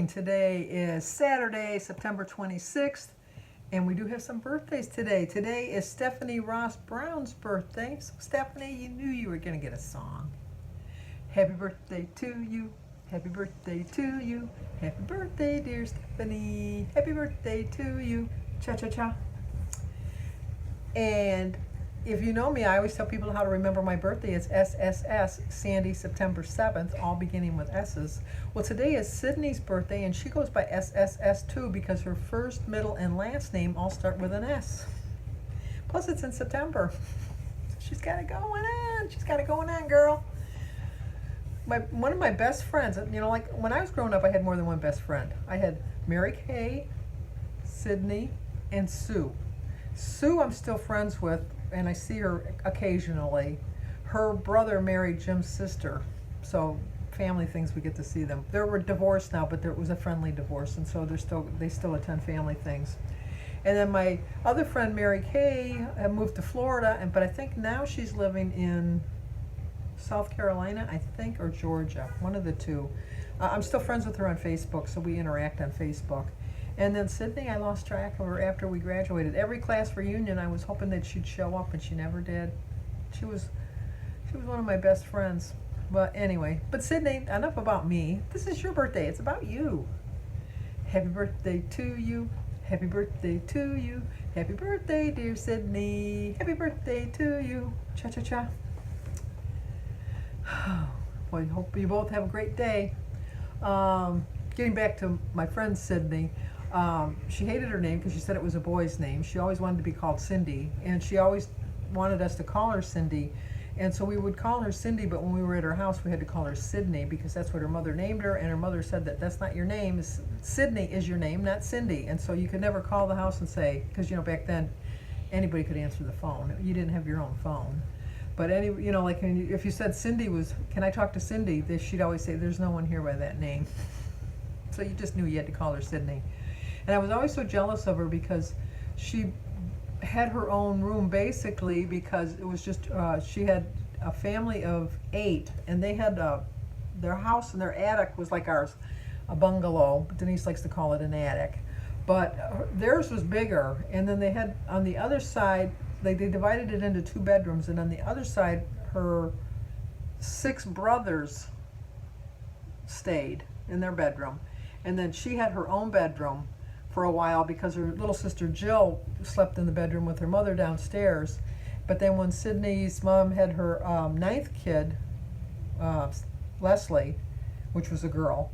morning. Today is Saturday, September 26th, and we do have some birthdays today. Today is Stephanie Ross Brown's birthday. So Stephanie, you knew you were going to get a song. Happy birthday to you. Happy birthday to you. Happy birthday, dear Stephanie. Happy birthday to you. Cha-cha-cha. And if you know me, I always tell people how to remember my birthday. It's SSS, Sandy, September 7th, all beginning with S's. Well, today is Sydney's birthday, and she goes by SSS too because her first, middle, and last name all start with an S. Plus, it's in September. She's got it going on. She's got it going on, girl. One of my best friends, you know, like when I was growing up, I had more than one best friend. I had Mary Kay, Sydney, and Sue. Sue I'm still friends with, and I see her occasionally. Her brother married Jim's sister, so family things, we get to see them. They were divorced now, but it was a friendly divorce, and so they still attend family things. And then my other friend Mary Kay moved to Florida, but I think now she's living in South Carolina, I think, or Georgia, one of the two. I'm still friends with her on Facebook, so we interact on Facebook. And then Sydney, I lost track of her after we graduated. Every class reunion, I was hoping that she'd show up, and she never did. She was one of my best friends. But anyway, but Sydney, enough about me. This is your birthday. It's about you. Happy birthday to you. Happy birthday to you. Happy birthday, dear Sydney. Happy birthday to you. Cha-cha-cha. Well, I hope you both have a great day. Getting back to my friend Sydney, she hated her name because she said it was a boy's name. She always wanted to be called Cindy, and she always wanted us to call her Cindy. And so we would call her Cindy, but when we were at her house, we had to call her Sydney because that's what her mother named her, and her mother said that that's not your name. Sydney is your name, not Cindy. And so you could never call the house and say, because, you know, back then, anybody could answer the phone. You didn't have your own phone. But you know, like if you said Cindy was, can I talk to Cindy? She'd always say, there's no one here by that name. So you just knew you had to call her Sydney. And I was always so jealous of her because she had her own room basically because it was just, she had a family of 8, and they had their house and their attic was like ours, a bungalow. Denise likes to call it an attic. But theirs was bigger, and then they had on the other side, they divided it into 2 bedrooms, and on the other side, her 6 brothers stayed in their bedroom. And then she had her own bedroom for a while because her little sister Jill slept in the bedroom with her mother downstairs. But then when Sydney's mom had her 9th kid, Leslie, which was a girl,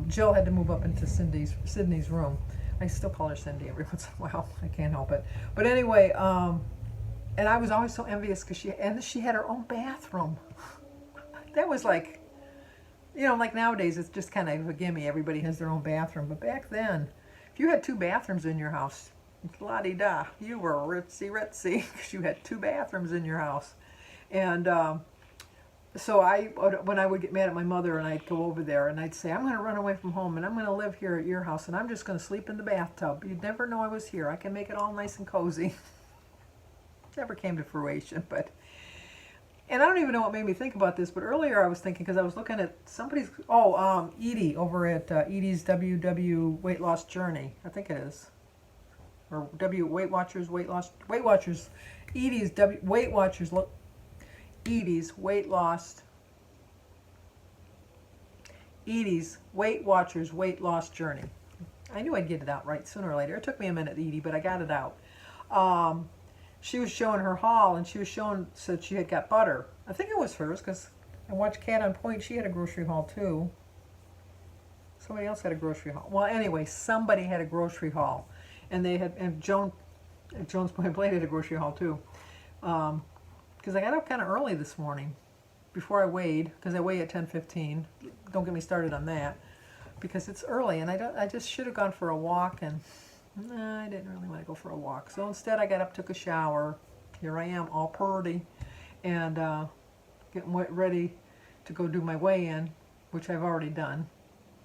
Jill had to move up into Sydney's room. I still call her Cindy every once in a while. I can't help it. But anyway, and I was always so envious because she had her own bathroom. That was like, you know, like nowadays it's just kind of a gimme. Everybody has their own bathroom. But back then, if you had 2 bathrooms in your house, la-di-da, you were ritzy because you had 2 bathrooms in your house. And so when I would get mad at my mother and I'd go over there and I'd say, I'm going to run away from home and I'm going to live here at your house and I'm just going to sleep in the bathtub. You'd never know I was here. I can make it all nice and cozy. Never came to fruition, but... And I don't even know what made me think about this, but earlier I was thinking, because I was looking at somebody's, Edie over at Edie's WW Weight Loss Journey. I think it is. Or W Weight Watchers, Edie's Weight Watchers, Edie's Weight Watchers Weight Loss Journey. I knew I'd get it out right sooner or later. It took me a minute, Edie, but I got it out. She was showing her haul, and she was showing, so she had got butter. I think it was hers, because I watched Cat on Point. She had a grocery haul, too. Somebody else had a grocery haul. Well, anyway, somebody had a grocery haul. And they had, and Jones Point Blade had a grocery haul, too. Because I got up kind of early this morning, before I weighed, because I weigh at 10:15. Don't get me started on that, because it's early, and I just should have gone for a walk, and... I didn't really want to go for a walk. So instead I got up, took a shower. Here I am, all purdy. And getting ready to go do my weigh-in, which I've already done.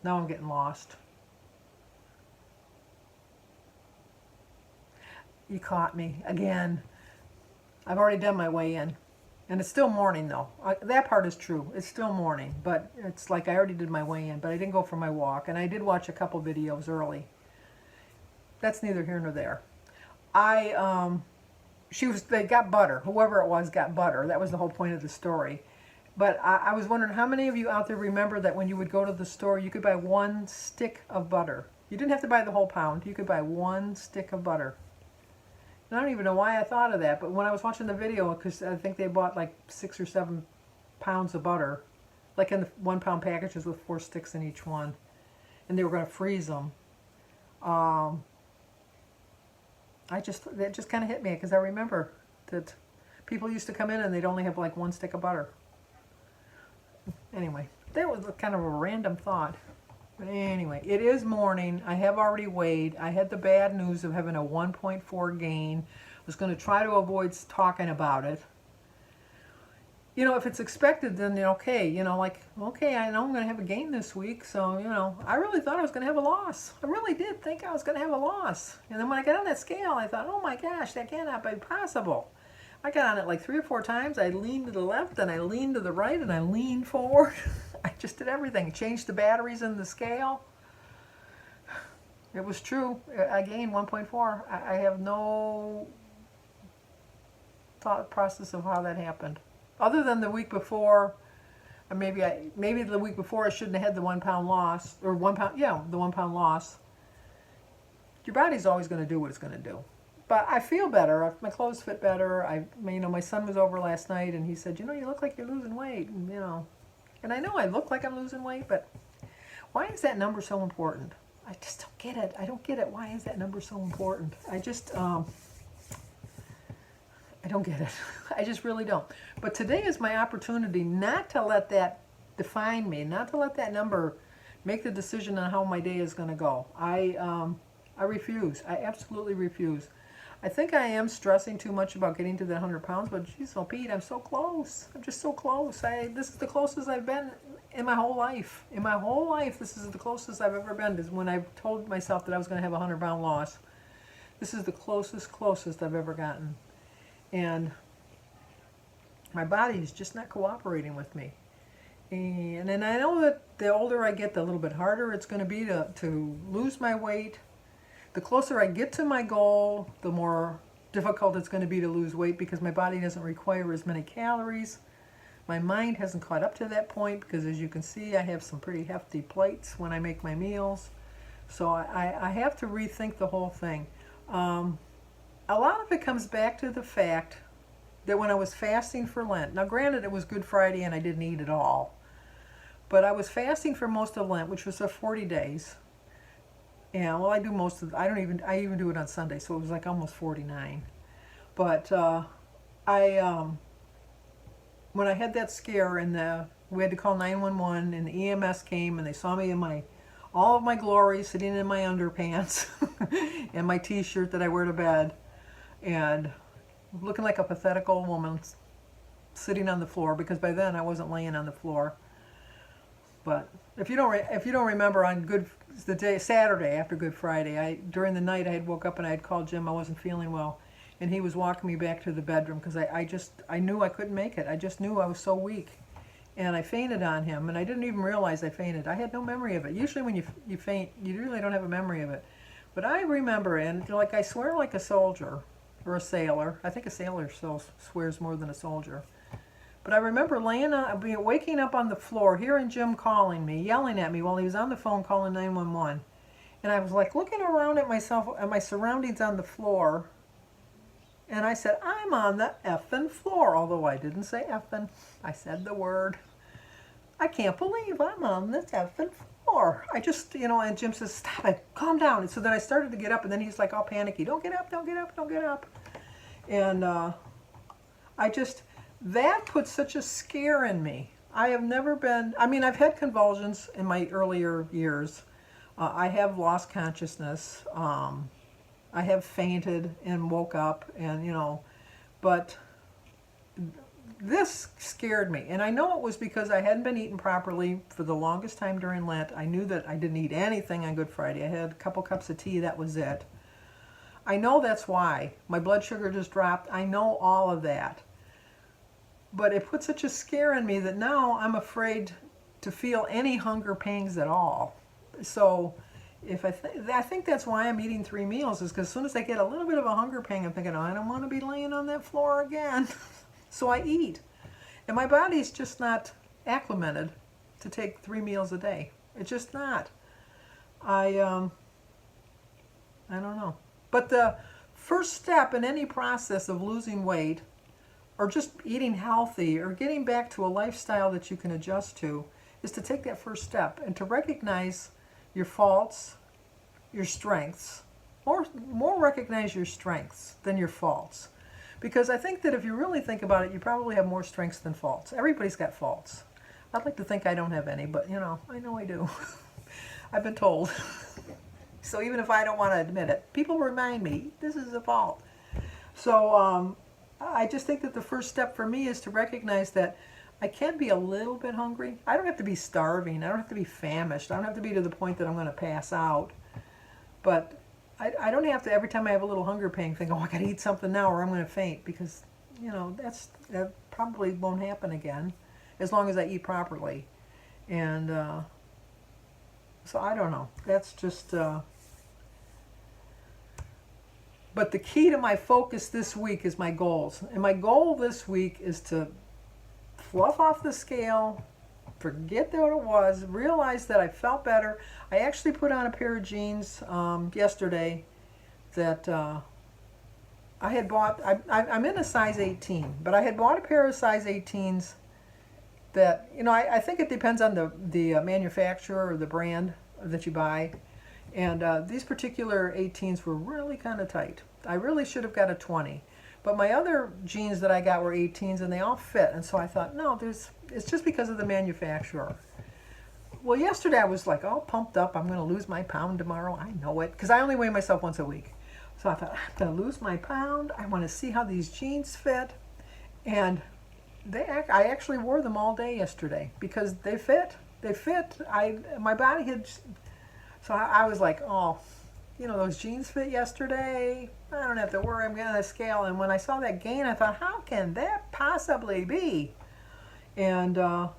Now I'm getting lost. You caught me again. I've already done my weigh-in. And it's still morning though. That part is true. It's still morning, but it's like I already did my weigh-in, but I didn't go for my walk. And I did watch a couple videos early. That's neither here nor there. They got butter. Whoever it was got butter. That was the whole point of the story. But I was wondering how many of you out there remember that when you would go to the store, you could buy one stick of butter. You didn't have to buy the whole pound. You could buy one stick of butter. And I don't even know why I thought of that, but when I was watching the video, because I think they bought like 6 or 7 pounds of butter, like in the 1 pound packages with 4 sticks in each one, and they were going to freeze them. That just kind of hit me because I remember that people used to come in and they'd only have like 1 stick of butter. Anyway, that was kind of a random thought. But anyway, it is morning. I have already weighed. I had the bad news of having a 1.4 gain. I was going to try to avoid talking about it. You know, if it's expected, then okay. You know, like, okay, I know I'm going to have a gain this week. So, you know, I really thought I was going to have a loss. I really did think I was going to have a loss. And then when I got on that scale, I thought, oh my gosh, that cannot be possible. I got on it like 3 or 4 times. I leaned to the left and I leaned to the right and I leaned forward. I just did everything. Changed the batteries in the scale. It was true. I gained 1.4. I have no thought process of how that happened. Other than the week before, or maybe the week before I shouldn't have had the 1 pound loss, or 1 pound, yeah, the 1 pound loss. Your body's always going to do what it's going to do. But I feel better. My clothes fit better. My son was over last night and he said, you look like you're losing weight. And, and I know I look like I'm losing weight, but why is that number so important? I just don't get it. I don't get it. Why is that number so important? I don't get it. I just really don't. But today is my opportunity not to let that define me, not to let that number make the decision on how my day is going to go. I refuse. I absolutely refuse. I think I am stressing too much about getting to that 100 pounds, but geez, oh Pete, I'm so close. I'm just so close. This is the closest I've been in my whole life. In my whole life, this is the closest I've ever been, is when I told myself that I was going to have a 100 pound loss. This is the closest I've ever gotten. And my body is just not cooperating with me. And I know that the older I get, the little bit harder it's going to be to lose my weight. The closer I get to my goal, the more difficult it's going to be to lose weight because my body doesn't require as many calories. My mind hasn't caught up to that point because, as you can see, I have some pretty hefty plates when I make my meals. So I have to rethink the whole thing. A lot of it comes back to the fact that when I was fasting for Lent, now granted it was Good Friday and I didn't eat at all, but I was fasting for most of Lent, which was 40 days. Yeah, well, I even do it on Sunday, so it was like almost 49. But when I had that scare and we had to call 911 and the EMS came and they saw me in all of my glory, sitting in my underpants and my t-shirt that I wear to bed, and looking like a pathetic old woman sitting on the floor, because by then I wasn't laying on the floor. But if you don't remember, on Saturday after Good Friday, during the night I had woke up and I had called Jim. I wasn't feeling well, and he was walking me back to the bedroom because I knew I couldn't make it. I just knew I was so weak, and I fainted on him, and I didn't even realize I fainted. I had no memory of it. Usually when you faint, you really don't have a memory of it, but I remember it, and I swear like a soldier or a sailor. I think a sailor still swears more than a soldier. But I remember waking up on the floor, hearing Jim calling me, yelling at me while he was on the phone calling 911. And I was like looking around at myself, at my surroundings on the floor. And I said, I'm on the effing floor. Although I didn't say effing. I said the word. I can't believe I'm on this effing floor. I just, and Jim says, stop it, calm down. And so then I started to get up, and then he's like all panicky. Don't get up, don't get up, don't get up. And that put such a scare in me. I've had convulsions in my earlier years. I have lost consciousness. I have fainted and woke up, and but this scared me. And I know it was because I hadn't been eating properly for the longest time during Lent. I knew that I didn't eat anything on Good Friday. I had a couple cups of tea, that was it. I know that's why. My blood sugar just dropped. I know all of that. But it put such a scare in me that now I'm afraid to feel any hunger pangs at all. So if I think that's why I'm eating 3 meals, is because as soon as I get a little bit of a hunger pang, I'm thinking, oh, I don't want to be laying on that floor again. So I eat. And my body's just not acclimated to take 3 meals a day. It's just not. I don't know. But the first step in any process of losing weight or just eating healthy or getting back to a lifestyle that you can adjust to is to take that first step and to recognize your faults, your strengths, more recognize your strengths than your faults. Because I think that if you really think about it, you probably have more strengths than faults. Everybody's got faults. I'd like to think I don't have any, but I know I do. I've been told. So even if I don't want to admit it, people remind me, this is a fault. So I just think that the first step for me is to recognize that I can be a little bit hungry. I don't have to be starving. I don't have to be famished. I don't have to be to the point that I'm going to pass out. But I don't have to, every time I have a little hunger pang, think, oh, I got to eat something now or I'm going to faint. Because, that probably won't happen again as long as I eat properly. And so I don't know. That's just... But the key to my focus this week is my goals. And my goal this week is to fluff off the scale, forget what it was, realize that I felt better. I actually put on a pair of jeans yesterday that I had bought. I'm in a size 18, but I had bought a pair of size 18s that, I think it depends on the manufacturer or the brand that you buy. And these particular 18s were really kind of tight. I really should have got a 20. But my other jeans that I got were 18s and they all fit. And so I thought, no, it's just because of the manufacturer. Well, yesterday I was like all pumped up. I'm going to lose my pound tomorrow. I know it. Because I only weigh myself once a week. So I thought, I'm going to lose my pound. I want to see how these jeans fit. And I actually wore them all day yesterday because they fit. They fit. My body had... So I was like, oh, those jeans fit yesterday. I don't have to worry. I'm getting a scale. And when I saw that gain, I thought, how can that possibly be? And but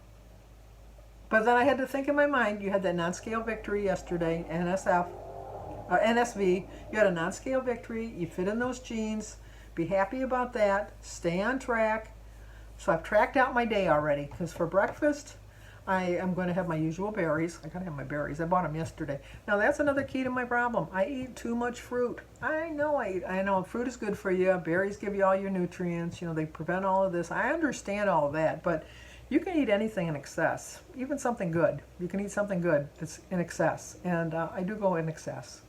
then I had to think in my mind, you had that non-scale victory yesterday, NSV. You had a non-scale victory. You fit in those jeans. Be happy about that. Stay on track. So I've tracked out my day already. Because for breakfast, I am going to have my usual berries. I got to have my berries. I bought them yesterday. Now that's another key to my problem. I eat too much fruit. I know fruit is good for you. Berries give you all your nutrients. They prevent all of this. I understand all of that, but you can eat anything in excess, even something good. You can eat something good that's in excess, and I do go in excess.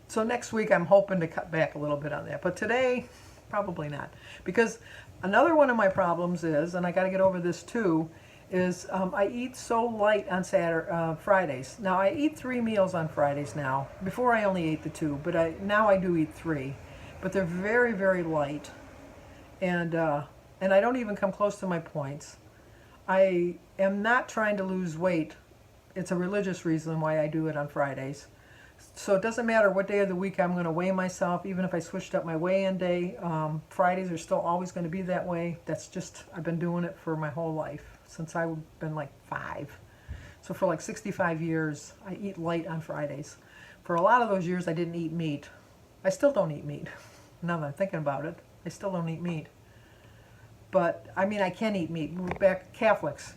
So next week I'm hoping to cut back a little bit on that, but today probably not, because another one of my problems is, and I got to get over this too, is I eat so light on Fridays. Now I eat 3 meals on Fridays now. Before I only ate the 2, but now I do eat 3. But they're very, very light, and I don't even come close to my points. I am not trying to lose weight. It's a religious reason why I do it on Fridays. So it doesn't matter what day of the week I'm going to weigh myself, even if I switched up my weigh-in day. Fridays are still always going to be that way. That's just, I've been doing it for my whole life, since I've been like 5. So for like 65 years, I eat light on Fridays. For a lot of those years, I didn't eat meat. I still don't eat meat. Now that I'm thinking about it, I still don't eat meat. But, I can eat meat. We're back Catholics,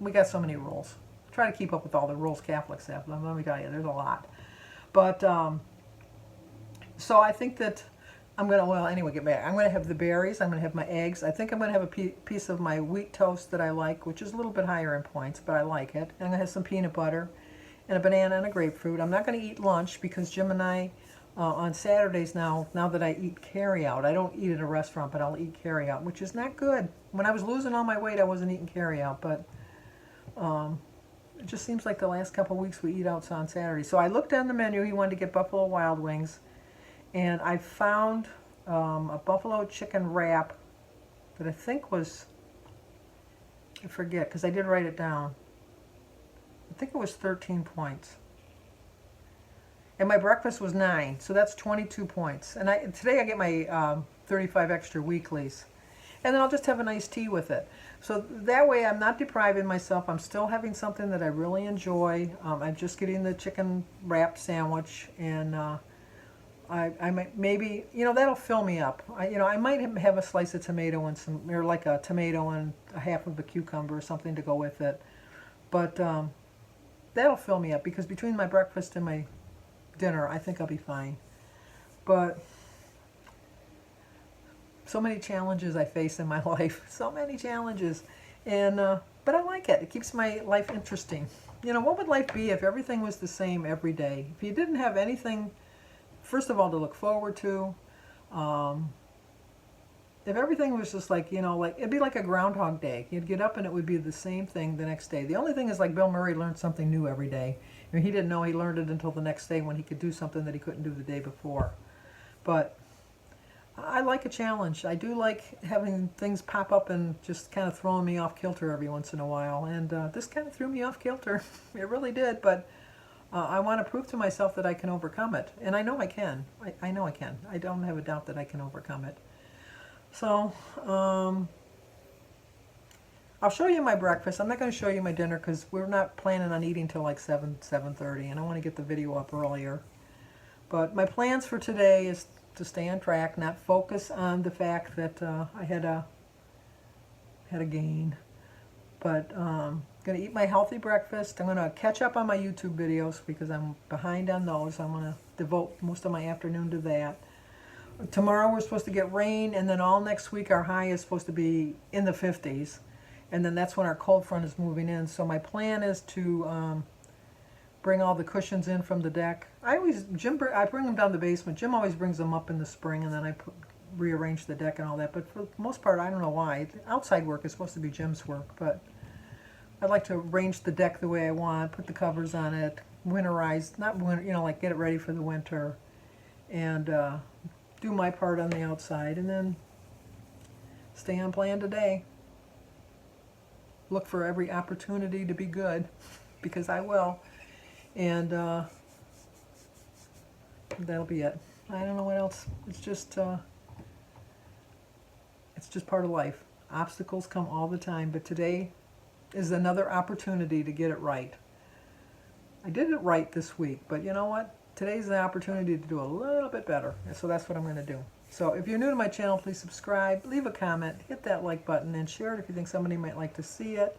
we got so many rules. Try to keep up with all the rules Catholics have. Let me tell you, there's a lot. But, so I think that anyway, get back. I'm going to have the berries. I'm going to have my eggs. I think I'm going to have a piece of my wheat toast that I like, which is a little bit higher in points, but I like it. And I'm going to have some peanut butter and a banana and a grapefruit. I'm not going to eat lunch because Jim and I, on Saturdays now that I eat carry-out, I don't eat at a restaurant, but I'll eat carry-out, which is not good. When I was losing all my weight, I wasn't eating carry-out, but it just seems like the last couple of weeks we eat out on Saturday. So I looked on the menu. He wanted to get Buffalo Wild Wings. And I found a buffalo chicken wrap that I think was, I forget, because I did write it down. I think it was 13 points. And my breakfast was 9, so that's 22 points. And today I get my 35 extra weeklies. and then I'll just have an iced tea with it. So that way I'm not depriving myself. I'm still having something that I really enjoy. I'm just getting the chicken wrap sandwich, and I might maybe, that'll fill me up. I might have a slice of tomato and or like a tomato and a half of a cucumber or something to go with it. But that'll fill me up, because between my breakfast and my dinner, I think I'll be fine. But so many challenges I face in my life, so many challenges, and but I like it. It keeps my life interesting. What would life be if everything was the same every day? If you didn't have anything, first of all, to look forward to. If everything was just like, it'd be like a Groundhog Day. You'd get up and it would be the same thing the next day. The only thing is, like, Bill Murray learned something new every day. He didn't know he learned it until the next day, when he could do something that he couldn't do the day before. But I like a challenge. I do like having things pop up and just kind of throwing me off kilter every once in a while. And this kind of threw me off kilter. It really did. But I want to prove to myself that I can overcome it. And I know I can. I know I can. I don't have a doubt that I can overcome it. So, I'll show you my breakfast. I'm not going to show you my dinner, because we're not planning on eating till like 7:30, and I want to get the video up earlier. But my plans for today is to stay on track, not focus on the fact that I had a gain. But going to eat my healthy breakfast. I'm going to catch up on my YouTube videos, because I'm behind on those. I'm going to devote most of my afternoon to that. Tomorrow we're supposed to get rain, and then all next week our high is supposed to be in the 50s, and then that's when our cold front is moving in. So my plan is to bring all the cushions in from the deck. I bring them down the basement. Jim always brings them up in the spring, and then I rearrange the deck and all that. But for the most part, I don't know why. Outside work is supposed to be Jim's work, but I'd like to arrange the deck the way I want, put the covers on it, winterize, not winter, like get it ready for the winter, and do my part on the outside, and then stay on plan today. Look for every opportunity to be good, because I will. And that'll be it. I don't know what else. It's just part of life. Obstacles come all the time, but today is another opportunity to get it right. I did it right this week, but you know what? Today's the opportunity to do a little bit better, and so that's what I'm going to do. So if you're new to my channel, please subscribe, leave a comment, hit that like button, and share it if you think somebody might like to see it.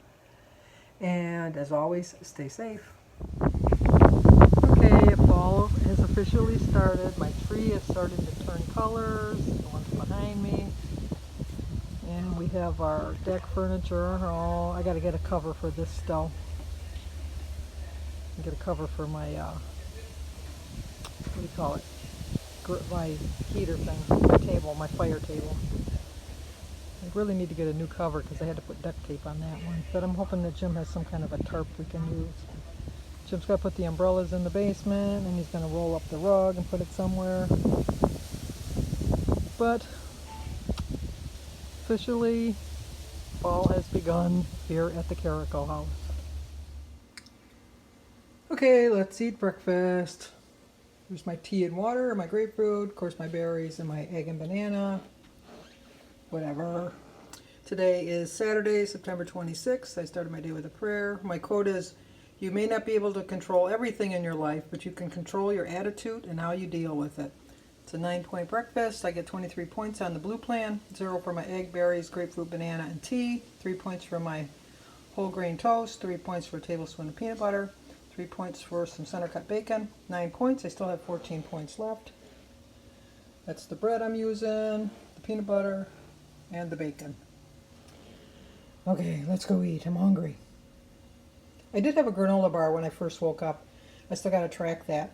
And as always, stay safe. Okay, fall has officially started. My tree is starting to turn colors, the ones behind me. And we have our deck furniture. Oh, I got to get a cover for this still. Get a cover for my what do you call it? My heater thing, my table, my fire table. I really need to get a new cover, because I had to put duct tape on that one. But I'm hoping that Jim has some kind of a tarp we can use. Jim's got to put the umbrellas in the basement, and he's going to roll up the rug and put it somewhere. But officially, fall has begun here at the Carico house. Okay, let's eat breakfast. There's my tea and water, my grapefruit, of course my berries, and my egg and banana. Whatever. Today is Saturday, September 26th. I started my day with a prayer. My quote is, "You may not be able to control everything in your life, but you can control your attitude and how you deal with it." It's a 9-point breakfast. I get 23 points on the blue plan, 0 for my egg, berries, grapefruit, banana, and tea, 3 points for my whole grain toast, 3 points for a tablespoon of peanut butter, 3 points for some center cut bacon, 9 points. I still have 14 points left. That's the bread I'm using, the peanut butter, and the bacon. Okay, let's go eat. I'm hungry. I did have a granola bar when I first woke up. I still got to track that.